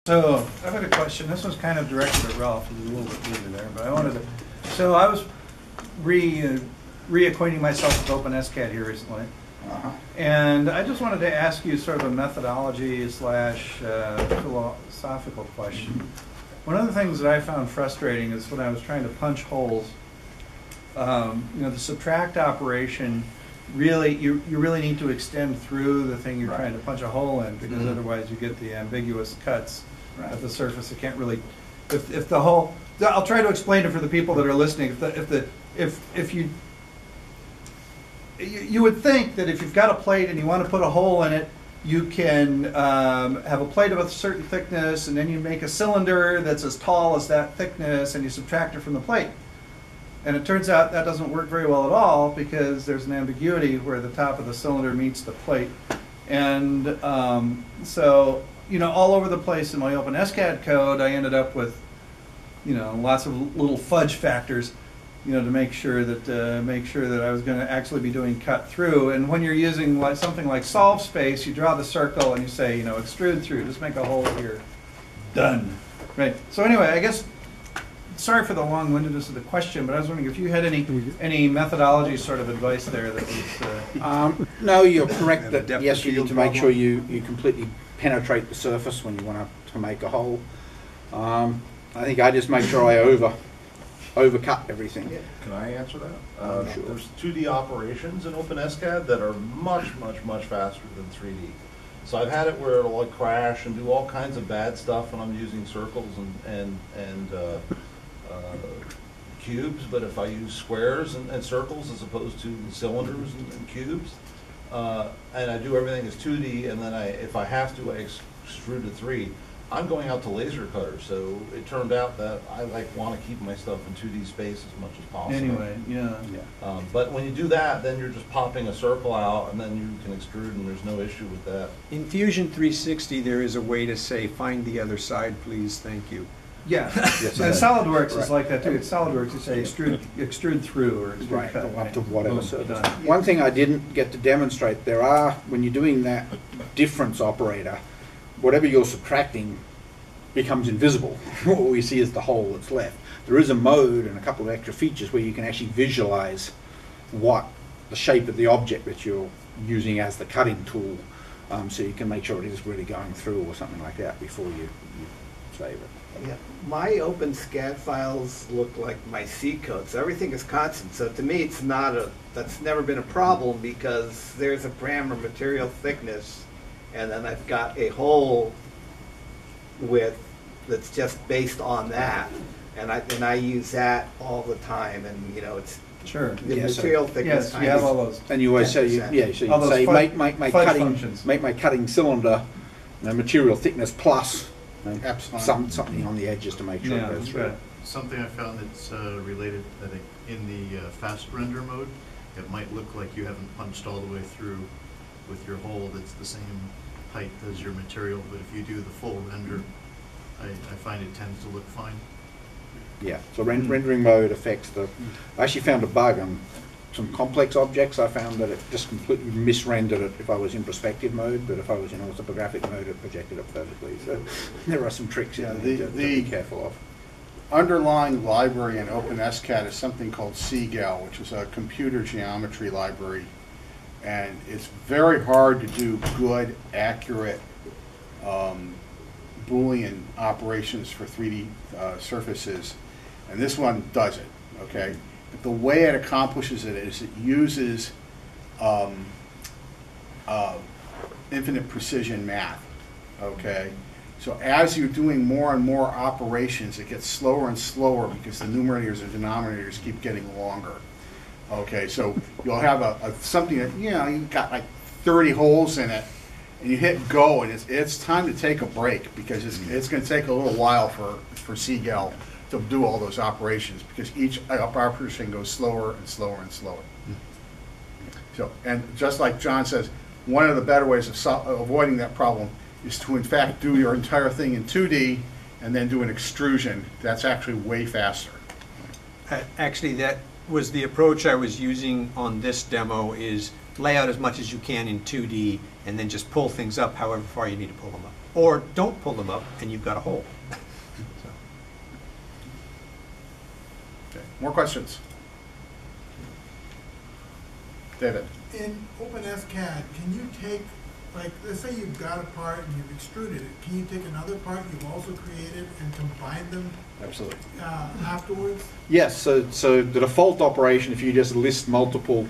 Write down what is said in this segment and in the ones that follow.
So I've got a question. This was kind of directed at Ralph. He's a little bit busy there, but I wanted to. So I was reacquainting myself with OpenSCAD here recently, and I just wanted to ask you sort of a methodology / philosophical question. One of the things that I found frustrating is when I was trying to punch holes. The subtract operation. Really, you really need to extend through the thing you're trying to punch a hole in, because otherwise you get the ambiguous cuts at the surface. It can't really, if the whole. I'll try to explain it for the people that are listening. If you would think that if you've got a plate and you want to put a hole in it, you can have a plate of a certain thickness, and then you make a cylinder that's as tall as that thickness, and you subtract it from the plate. And it turns out that doesn't work very well at all, because there's an ambiguity where the top of the cylinder meets the plate. And so, all over the place in my OpenSCAD code, I ended up with, lots of little fudge factors, to make sure that I was going to actually be doing cut through. And when you're using something like solve space, you draw the circle and you say, extrude through, just make a hole here, done. Right. So anyway, I guess. Sorry for the long-windedness of the question, but I was wondering if you had any methodology sort of advice there that was. No, you're correct that yes, you need to make sure you completely penetrate the surface when you want to make a hole. I think I just make sure I overcut everything. Yeah. Can I answer that? Sure. There's 2D operations in OpenSCAD that are much, much, much faster than 3D. So I've had it where it'll crash and do all kinds of bad stuff when I'm using circles and cubes, but if I use squares and circles as opposed to cylinders and cubes, and I do everything as 2D, and then if I have to, I extrude to 3. I'm going out to laser cutters, so it turned out that I want to keep my stuff in 2D space as much as possible. Anyway, yeah. But when you do that, then you're just popping a circle out, and then you can extrude, and there's no issue with that. In Fusion 360, there is a way to say, find the other side, please, thank you. Yeah, Yes, and SolidWorks is like that too. It's SolidWorks, you say extrude through or extrude cut. Up to whatever surface. Done. One thing I didn't get to demonstrate, when you're doing that difference operator, whatever you're subtracting becomes invisible. All you see is the hole that's left. There is a mode and a couple of extra features where you can actually visualize what the shape of the object that you're using as the cutting tool, so you can make sure it is really going through or something like that before you save it. Yeah, my OpenSCAD files look like my C code, so everything is constant. So to me, that's never been a problem, because there's a parameter material thickness, and then I've got a hole that's just based on that, and I use that all the time, and it's Sure. the material thickness. Yes, you have all those. And you always say, so you All those say, fudge make my functions. cutting cylinder material thickness plus Absolutely. something on the edges to make sure it goes through. Right. Something I found that's related, I think, in the fast render mode, it might look like you haven't punched all the way through with your hole that's the same height as your material, but if you do the full render, I find it tends to look fine. Yeah, so rendering mode affects I actually found a bug on some complex objects. I found that it just completely misrendered it if I was in perspective mode, but if I was in orthographic mode, it projected it perfectly. So there are some tricks to be careful of. Underlying library in OpenSCAD is something called CAD, which is a computer geometry library, and it's very hard to do good, accurate Boolean operations for 3D surfaces, and this one does it. Okay, but the way it accomplishes it is it uses infinite precision math. Okay. So as you're doing more and more operations, it gets slower and slower because the numerators and denominators keep getting longer. Okay, so you'll have something that, you've got like 30 holes in it, and you hit go, and it's time to take a break, because it's going to take a little while for CGAL to do all those operations, because each operation goes slower and slower and slower. So, and just like John says, one of the better ways of avoiding that problem is to in fact do your entire thing in 2D and then do an extrusion. That's actually way faster. Actually, that was the approach I was using on this demo, is lay out as much as you can in 2D and then just pull things up however far you need to pull them up. Or don't pull them up and you've got a hole. Okay. More questions? David? In OpenSCAD, can you take, like, let's say you've got a part and you've extruded it, can you take another part you've also created and combine them Absolutely. Afterwards? Yes, so the default operation, if you just list multiple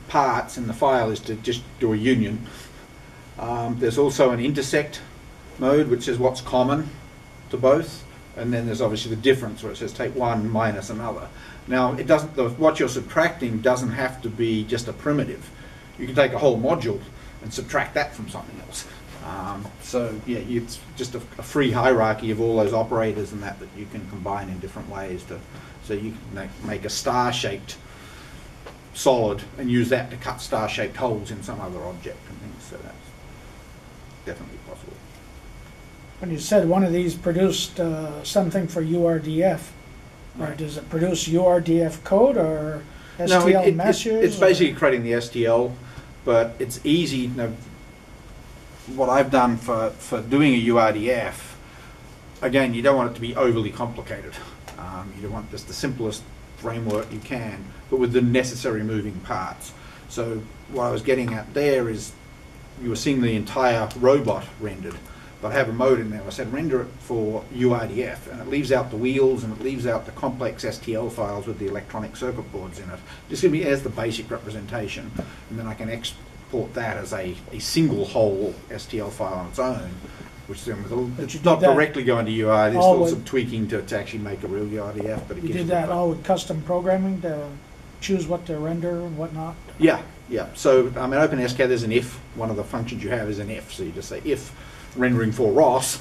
parts in the file, is to just do a union. There's also an intersect mode, which is what's common to both, and then there's obviously the difference where it says take one minus another. Now, it doesn't. What you're subtracting doesn't have to be just a primitive. You can take a whole module and subtract that from something else. So yeah, it's just a free hierarchy of all those operators and that you can combine in different ways to. So you can make a star-shaped solid and use that to cut star-shaped holes in some other object and things. So that's definitely possible. When you said one of these produced something for URDF, or Right. does it produce URDF code or No, STL messages? it's basically creating the STL, but it's easy. You know, what I've done for doing a URDF, again, you don't want it to be overly complicated. You want just the simplest framework you can, but with the necessary moving parts. So what I was getting at there is you were seeing the entire robot rendered, but I have a mode in there. I said render it for URDF, and it leaves out the wheels and it leaves out the complex STL files with the electronic circuit boards in it. Just give me as the basic representation, and then I can export that as a single whole STL file on its own, which then But you it's not did that directly going to URDF. There's all still with- some tweaking to actually make a real URDF, but it You gives did the that all with custom programming to choose what to render and whatnot? Yeah, yeah. So in OpenSCAD, there's an if. One of the functions you have is an if. So you just say if rendering for Ross,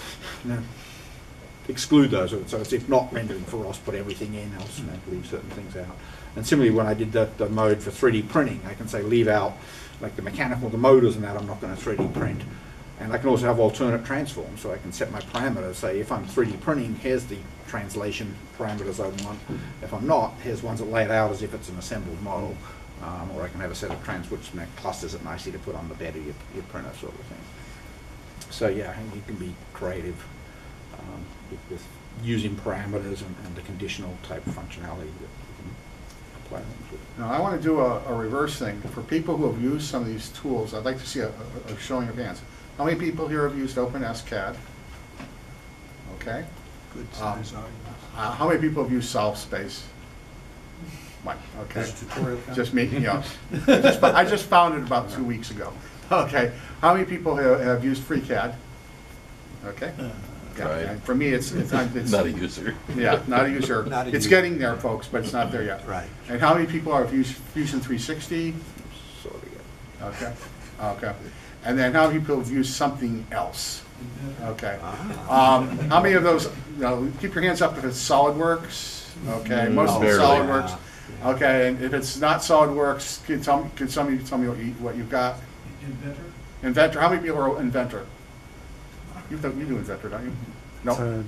exclude those. So it's if not rendering for Ross, put everything in, else leave certain things out. And similarly, when I did the mode for 3D printing, I can say leave out like the mechanical, the motors and that I'm not going to 3D print. And I can also have alternate transforms, so I can set my parameters. Say if I'm 3D printing, here's the translation parameters I want. If I'm not, here's ones that lay it out as if it's an assembled model. Or I can have a set of which clusters it nicely to put on the bed of your printer, sort of thing. So yeah, I think you can be creative with using parameters and the conditional type functionality that you can apply things with. Now, I want to do a reverse thing. For people who have used some of these tools, I'd like to see a showing of hands. How many people here have used OpenSCAD? Okay. Good size audience. How many people have used SolveSpace? One. Okay. Just me. Yeah. I just found it about 2 weeks ago. Okay. How many people have used FreeCAD? Okay. Yeah, Right. and for me, it's Not a user. Yeah, not a user. Not a It's user. getting there, folks, but it's not there yet. Right. And how many people have used Fusion 360? Sort of, yeah. Okay. Okay. And then how many people have used something else? Okay. How many of those? Keep your hands up if it's SolidWorks. Okay. Most of it's barely. SolidWorks. Okay. And if it's not SolidWorks, can some of you tell me what you've got? Inventor? Inventor. How many people are Inventor? You do Inventor, don't you? No.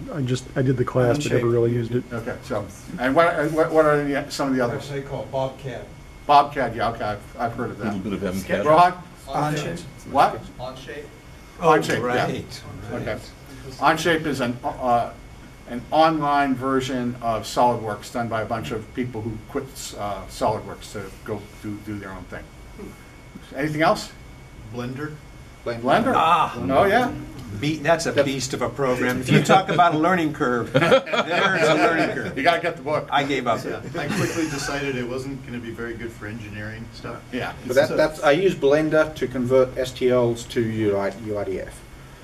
I did the class, but never really used it. Okay. So, and what are some of the others? They call it Bobcat. Bobcat. Yeah. Okay. I've heard of A little that. bit of MCAD. Ron? Onshape. What? Onshape. Onshape. Yeah. Right. Okay. Onshape is an online version of SolidWorks done by a bunch of people who quit SolidWorks to go do their own thing. Anything else? Blender? Blender? Ah. Oh, yeah. That's a beast of a program. If you talk about a learning curve, there's a learning curve. You got to get the book. I gave up. Yeah, I quickly decided it wasn't going to be very good for engineering stuff. Yeah. But that's I use Blender to convert STLs to URDF.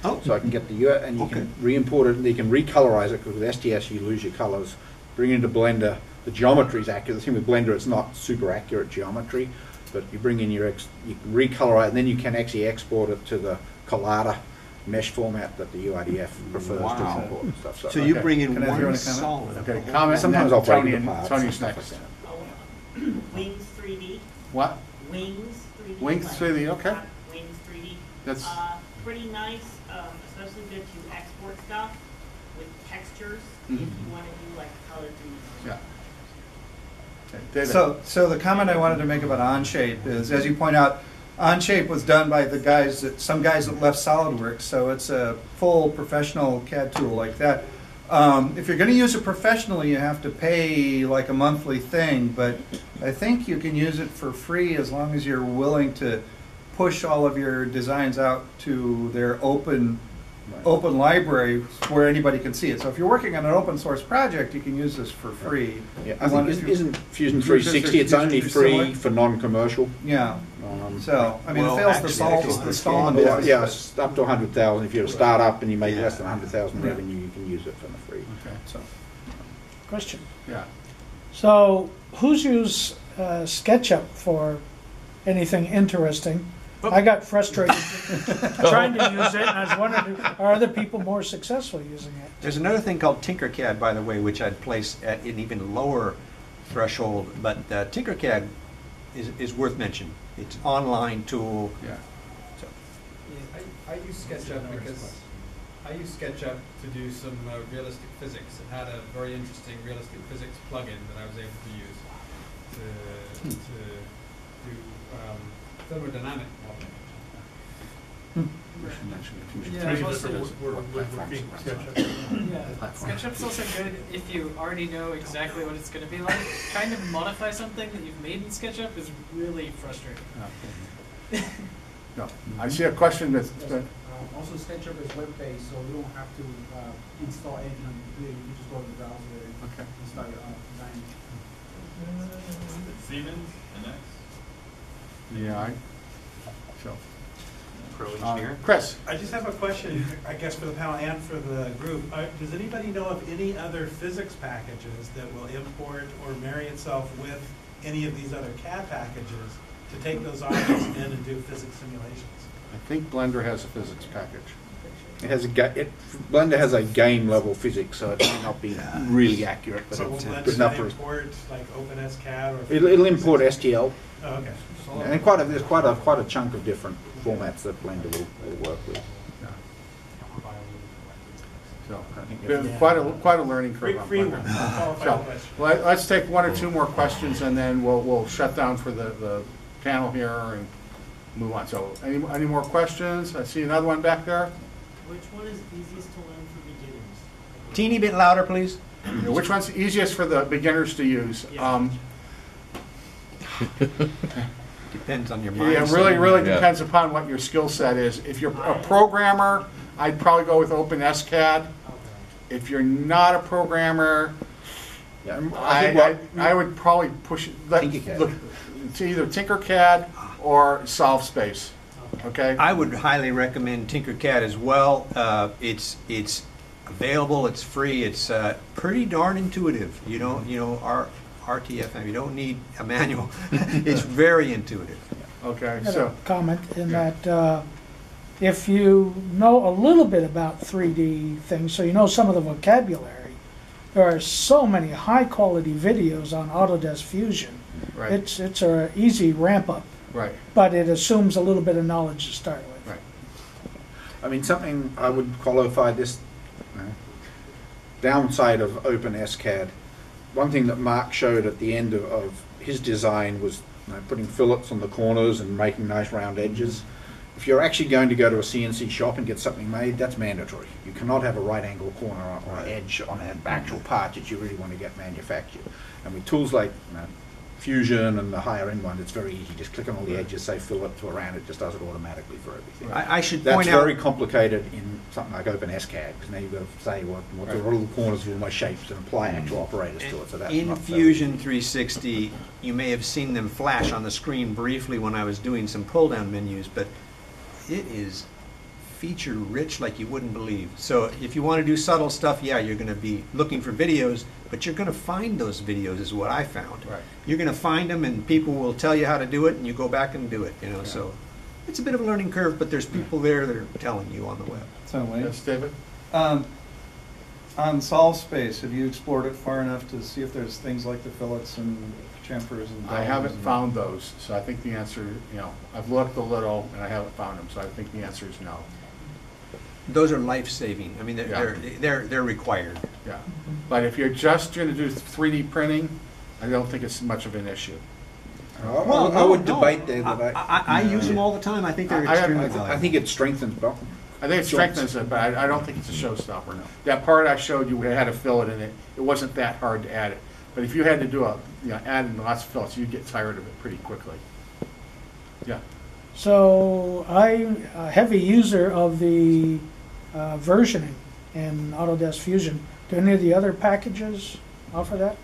Oh. So I can get the and you Okay. can re-import it, and you can recolorize it, because with STS you lose your colors. Bring it into Blender, the geometry is accurate. The thing with Blender, it's not super accurate geometry, but you bring in you can recolorize it, and then you can actually export it to the Collada mesh format that the URDF prefers to Wow. import and stuff. So you Okay. bring in Can I throw in a one comment? solid. Okay, comment. Sometimes and I'll then break Tony it and apart. Tony's stuff next. like that. Wings 3D. What? Wings 3D. Wings like 3D, okay. Wings 3D. That's Pretty nice, especially good to export stuff with textures if Mhm. you want to do like color trees. yeah. Okay, David. So the comment I wanted to make about Onshape is, as you point out, Onshape was done by some guys that left SolidWorks, so it's a full professional CAD tool like that. If you're going to use it professionally, you have to pay like a monthly thing, but I think you can use it for free as long as you're willing to push all of your designs out to their open library where anybody can see it. So if you're working on an open source project, you can use this for free. Yeah, I think isn't Fusion 360, it's only free for non-commercial. Yeah. So, I mean, Well, it fails actually, the Stallman Yeah, test. yeah, it's up to 100,000. If you're a start-up and you make less than 100,000 revenue, you can use it for free. Okay. So, Question. Yeah. So, who's used SketchUp for anything interesting? I got frustrated trying to use it, and I was wondering, are other people more successful using it? There's another thing called TinkerCAD, by the way, which I'd place at an even lower threshold, but TinkerCAD is worth mentioning. It's an online tool. Yeah. So, I use SketchUp because I use SketchUp to do some realistic physics. It had a very interesting realistic physics plugin that I was able to use to do thermodynamic modeling. Yeah, mostly SketchUp's also good if you already know exactly what it's going to be like. Trying to modify something that you've made in SketchUp is really frustrating. No, I see a question that's. Also, SketchUp is web-based, so you don't have to install anything on your computer. You just go to the browser and install your own design. Siemens, NX. Yeah, so. pro engineer. Chris. I just have a question, I guess, for the panel and for the group. Does anybody know of any other physics packages that will import or marry itself with any of these other CAD packages to take those objects in and do physics simulations? I think Blender has a physics package. it has Blender has a game level physics, so it may not be really accurate, but So it's will good enough Blender for us. import like OpenSCAD or? It'll import STL. Oh, okay. And there's quite a chunk of different formats that Blender will work with. So I think there's quite a learning curve on Free Blender. one. So let's take one or two more questions, and then we'll shut down for the panel here and move on. So any more questions? I see another one back there. Which one is easiest to learn for beginners? Teeny bit louder, please. Which one's easiest for the beginners to use? Depends on your Yeah, mindset. really depends upon what your skill set is. If you're a programmer, I'd probably go with OpenSCAD. If you're not a programmer, I would probably push it. Look, it's either Tinkercad or SolveSpace. Okay. I would highly recommend Tinkercad as well. It's available. It's free. It's pretty darn intuitive. Our RTFM. You don't need a manual. It's very intuitive. Okay. I got a comment in that if you know a little bit about 3D things, so you know some of the vocabulary, there are so many high-quality videos on Autodesk Fusion. Right. It's an easy ramp-up. Right. But it assumes a little bit of knowledge to start with. Right. I mean, something I would qualify this downside of OpenSCAD. One thing that Mark showed at the end of his design was putting fillets on the corners and making nice round edges. If you're actually going to go to a CNC shop and get something made, that's mandatory. You cannot have a right angle corner or an edge on an actual part that you really want to get manufactured. And with tools like Fusion and the higher end one, it's very easy. Just click on all the edges, say fillet to around, it just does it automatically for everything. I should That's point out very complicated in something like OpenSCAD, because now you've got to say what all the corners of all my shapes and apply actual operators to it. So that's in not so Fusion 360, you may have seen them flash on the screen briefly when I was doing some pull-down menus, but it is feature rich like you wouldn't believe. So if you want to do subtle stuff, yeah, you're going to be looking for videos, but you're going to find those videos is what I found. Right. You're going to find them and people will tell you how to do it and you go back and do it, so it's a bit of a learning curve, but there's people there that are telling you on the web. So Wayne? Yes, David? On SolveSpace, have you explored it far enough to see if there's things like the fillets and chamfers and I haven't found those, so I think the answer, I've looked a little and I haven't found them, so I think the answer is no. Those are life-saving. I mean, they're required. Yeah, but if you're just going to do 3D printing, I don't think it's much of an issue. I would debate there that I use them all the time. I think they're extremely valuable. I think it strengthens, Bill. I think it strengthens it, but I don't think it's a showstopper, no. That part I showed you, we had to fill it in it, it wasn't that hard to add it. But if you had to do add in lots of fillets, you'd get tired of it pretty quickly. Yeah. So I'm a heavy user of the versioning in Autodesk Fusion. Do any of the other packages offer that?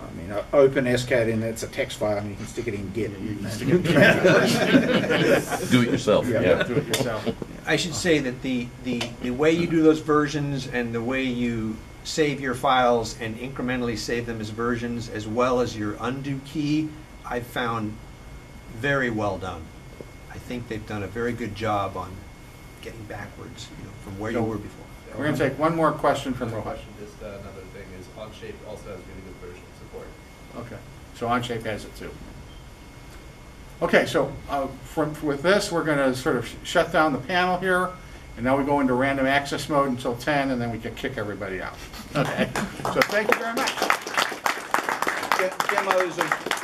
I mean, open SCAD in, it's a text file and you can stick it in Git. You can stick it in. Do it yourself. Yeah. Do it yourself. I should say that the way you do those versions and the way you save your files and incrementally save them as versions, as well as your undo key, I've found very well done. I think they've done a very good job on getting backwards, from where you were before. We're going to take one more question from Rohan. Just another thing is Onshape also has really good version support. Okay, so Onshape has it too. Okay, so with this, we're going to sort of shut down the panel here, and now we go into random access mode until 10, and then we can kick everybody out. Okay, so thank you very much. Demos of